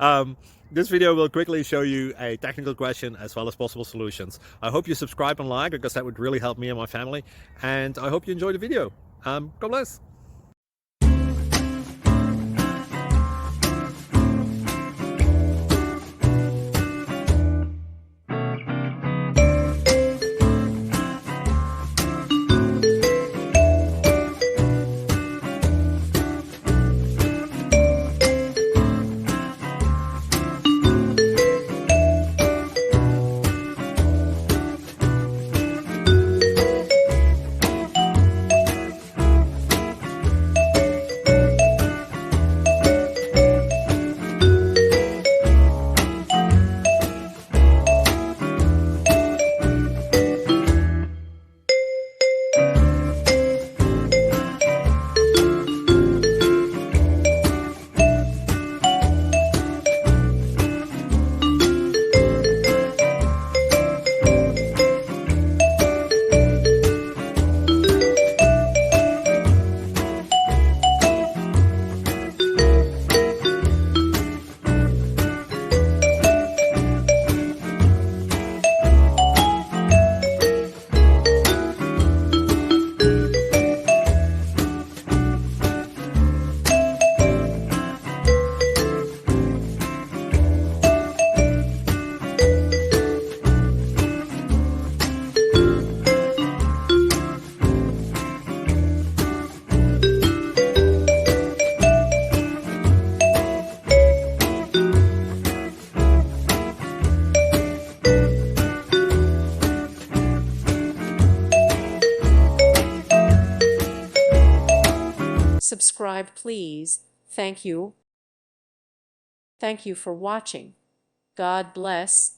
um, this video will quickly show you a technical question as well as possible solutions. I hope you subscribe and like, because that would really help me and my family. And I hope you enjoy the video. God bless. Subscribe, please. Thank you. Thank you for watching. God bless.